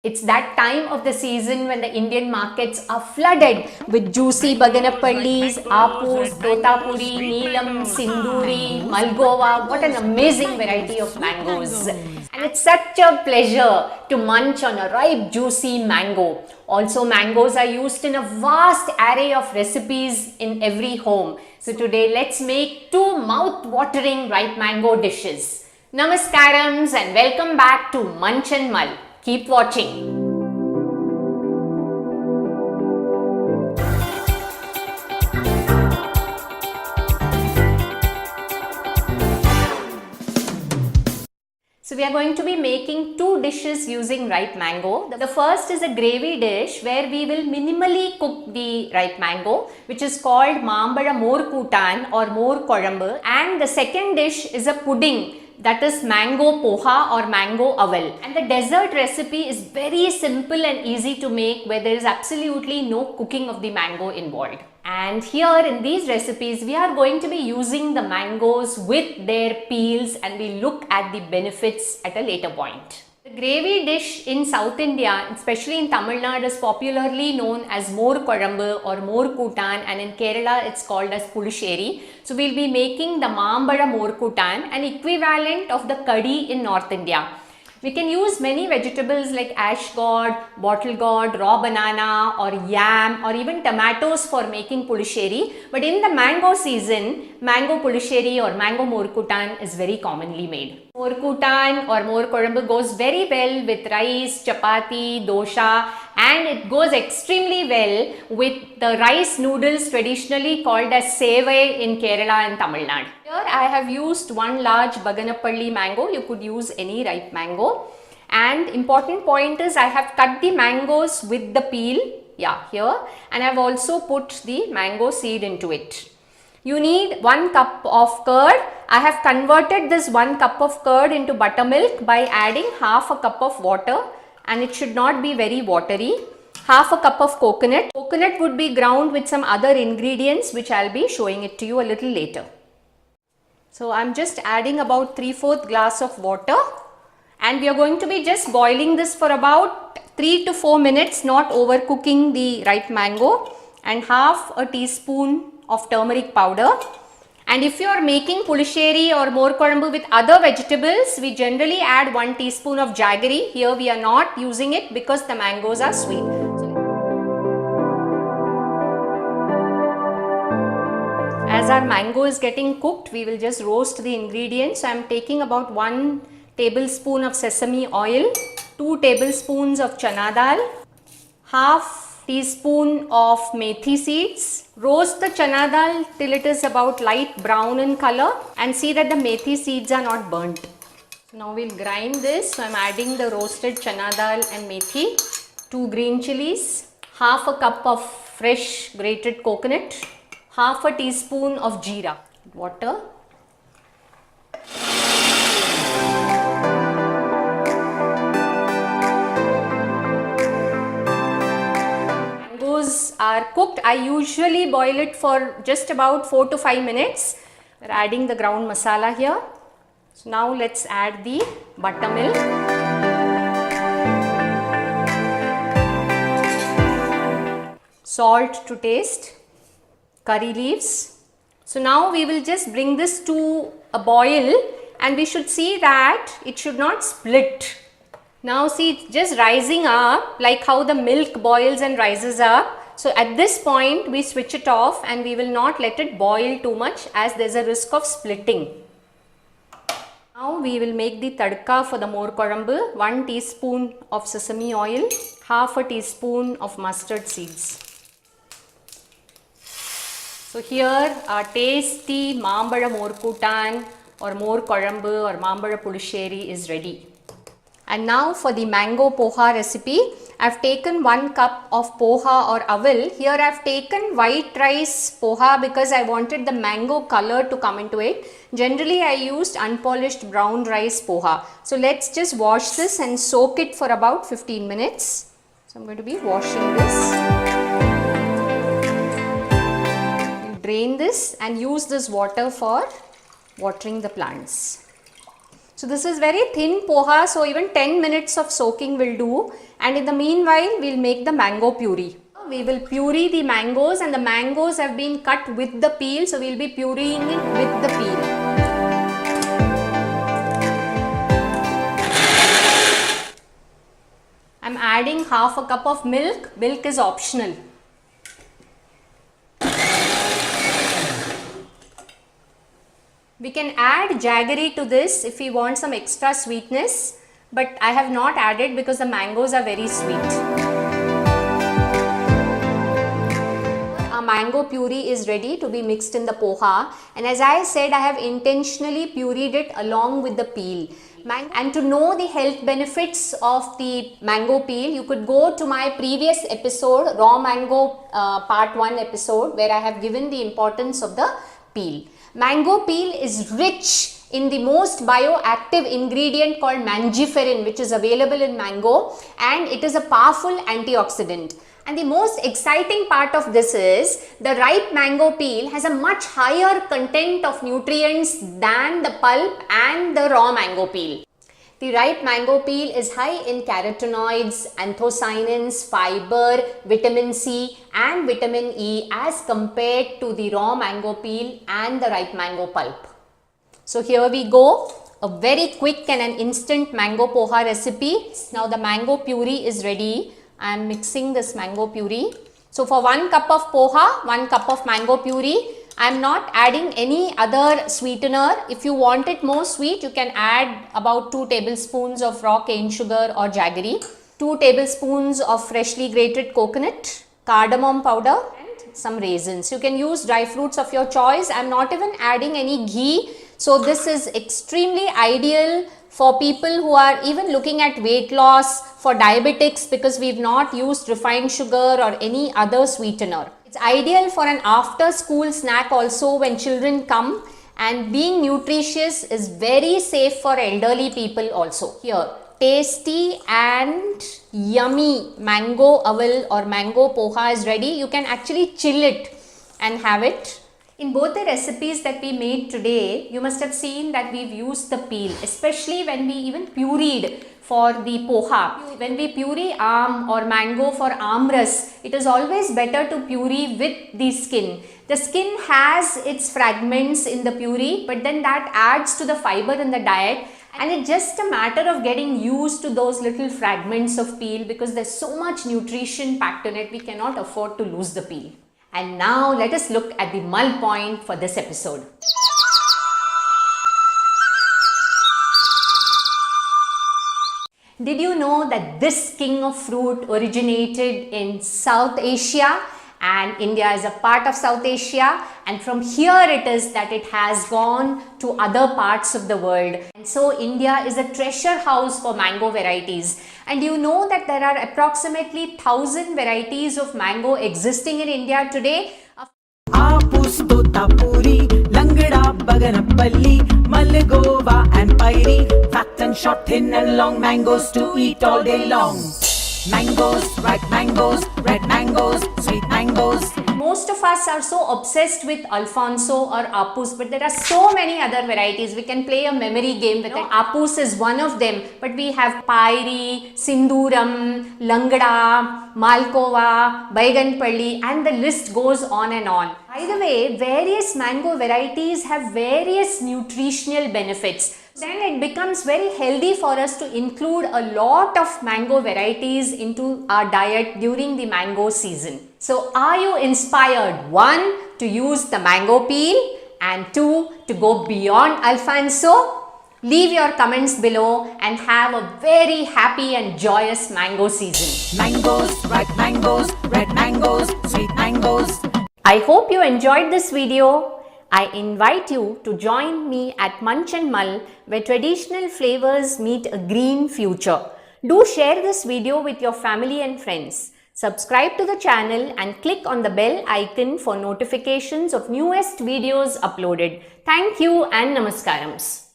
It's that time of the season when the Indian markets are flooded with juicy Baganappallis, Apus, Totapuri, Neelam, Sinduri, Malgova. What an amazing variety of mangoes. And it's such a pleasure to munch on a ripe, juicy mango. Also, mangoes are used in a vast array of recipes in every home. So today, let's make two mouth-watering ripe mango dishes. Namaskarams and welcome back to Munch and Mull. Keep watching. So we are going to be making two dishes using ripe mango. The first is a gravy dish where we will minimally cook the ripe mango, which is called Mambala Morkutan or Mor Kolambu. And the second dish is a pudding, that is mango poha or mango aval. And the dessert recipe is very simple and easy to make, where there is absolutely no cooking of the mango involved. And here in these recipes, we are going to be using the mangoes with their peels, and we look at the benefits at a later point. The gravy dish in South India, especially in Tamil Nadu, is popularly known as Mor Kolambu or Mor Kutan, and in Kerala it's called as Pulisheri. So we'll be making the Mambala Mor Kutan, an equivalent of the Kadi in North India. We can use many vegetables like ash gourd, bottle gourd, raw banana or yam or even tomatoes for making pulisheri. But in the mango season, mango pulisheri or mango morkutan is very commonly made. Morkutan or Mor Kolambu goes very well with rice, chapati, dosha, and it goes extremely well with the rice noodles traditionally called as sevai in Kerala and Tamil Nadu. Here I have used one large Baganappalli mango. You could use any ripe mango. And important point is I have cut the mangoes with the peel, here, and I have also put the mango seed into it. You need 1 cup of curd. I have converted this 1 cup of curd into buttermilk by adding half a cup of water, and it should not be very watery. Half a cup of coconut. Coconut would be ground with some other ingredients which I will be showing it to you a little later. So I am just adding about 3/4 glass of water, and we are going to be just boiling this for about 3 to 4 minutes, not overcooking the ripe mango, and half a teaspoon of turmeric powder. And if you are making pulisheri or Mor Kolambu with other vegetables, we generally add 1 teaspoon of jaggery. Here we are not using it because the mangoes are sweet. As our mango is getting cooked, we will just roast the ingredients. So I am taking about 1 tablespoon of sesame oil, 2 tablespoons of chana dal, half teaspoon of methi seeds. Roast the chana dal till it is about light brown in color, and see that the methi seeds are not burnt. So now we'll grind this. So I'm adding the roasted chana dal and methi, 2 green chilies, half a cup of fresh grated coconut, half a teaspoon of jeera, water. Mangoes are cooked. I usually boil it for just about 4 to 5 minutes. We're adding the ground masala here. So now let's add the buttermilk. Salt to taste. Curry leaves. So now we will just bring this to a boil, and we should see that it should not split. Now see, it's just rising up like how the milk boils and rises up. So at this point we switch it off, and we will not let it boil too much as there is a risk of splitting. Now we will make the tadka for the Mor Kolambu. 1 teaspoon of sesame oil, half a teaspoon of mustard seeds. So here our tasty Mambala Morkutan or Mor Kolambu or Mambala Pulisheri is ready. And now for the mango poha recipe, I have taken 1 cup of poha or aval. Here I have taken white rice poha because I wanted the mango color to come into it. Generally I used unpolished brown rice poha. So let's just wash this and soak it for about 15 minutes. So I'm going to be washing this. Drain this and use this water for watering the plants. So this is very thin poha, so even 10 minutes of soaking will do, and in the meanwhile we'll make the mango puree. We will puree the mangoes, and the mangoes have been cut with the peel, so we'll be pureeing it with the peel. I'm adding half a cup of milk. Milk is optional. We can add jaggery to this if we want some extra sweetness, but I have not added because the mangoes are very sweet. Our mango puree is ready to be mixed in the poha, and as I said, I have intentionally pureed it along with the peel. And to know the health benefits of the mango peel, you could go to my previous episode, raw mango part 1 episode, where I have given the importance of the peel. Mango peel is rich in the most bioactive ingredient called mangiferin, which is available in mango, and it is a powerful antioxidant. And the most exciting part of this is the ripe mango peel has a much higher content of nutrients than the pulp and the raw mango peel. The ripe mango peel is high in carotenoids, anthocyanins, fiber, vitamin C and vitamin E as compared to the raw mango peel and the ripe mango pulp. So here we go, a very quick and an instant mango poha recipe. Now the mango puree is ready. I am mixing this mango puree. So for 1 cup of poha, 1 cup of mango puree. I am not adding any other sweetener. If you want it more sweet, you can add about 2 tablespoons of raw cane sugar or jaggery, 2 tablespoons of freshly grated coconut, cardamom powder and some raisins. You can use dry fruits of your choice. I am not even adding any ghee. So this is extremely ideal for people who are even looking at weight loss, for diabetics, because we've not used refined sugar or any other sweetener. It's ideal for an after school snack also when children come, and being nutritious is very safe for elderly people also. Here, tasty and yummy mango aval or mango poha is ready. You can actually chill it and have it. In both the recipes that we made today, you must have seen that we've used the peel, especially when we even pureed for the poha. When we puree aam or mango for amras, it is always better to puree with the skin. The skin has its fragments in the puree, but then that adds to the fiber in the diet, and it's just a matter of getting used to those little fragments of peel because there's so much nutrition packed in it, we cannot afford to lose the peel. And now let us look at the mull point for this episode. Did you know that this king of fruit originated in South Asia, and India is a part of South Asia, and from here it is that it has gone to other parts of the world. And so India is a treasure house for mango varieties. And you know that there are approximately 1,000 varieties of mango existing in India today. Apus, Totapuri, Langada, Baganapalli, Malagova and Pairi, fat and short, thin and long mangoes to eat all day long. Mangoes, ripe mangoes, red mangoes, sweet mangoes. Most of us are so obsessed with Alfonso or Apus, but there are so many other varieties. We can play a memory game with it. Apus is one of them, but we have Pairi, Sinduram, Langada, Malkova, Baiganpalli, and the list goes on and on. By the way, various mango varieties have various nutritional benefits. Then it becomes very healthy for us to include a lot of mango varieties into our diet during the mango season. So are you inspired? 1, to use the mango peel, and 2, to go beyond Alfonso? Leave your comments below and have a very happy and joyous mango season. Mangoes, ripe mangoes, red mangoes, sweet mangoes. I hope you enjoyed this video. I invite you to join me at Munch and Mull, where traditional flavors meet a green future. Do share this video with your family and friends. Subscribe to the channel and click on the bell icon for notifications of newest videos uploaded. Thank you and Namaskarams.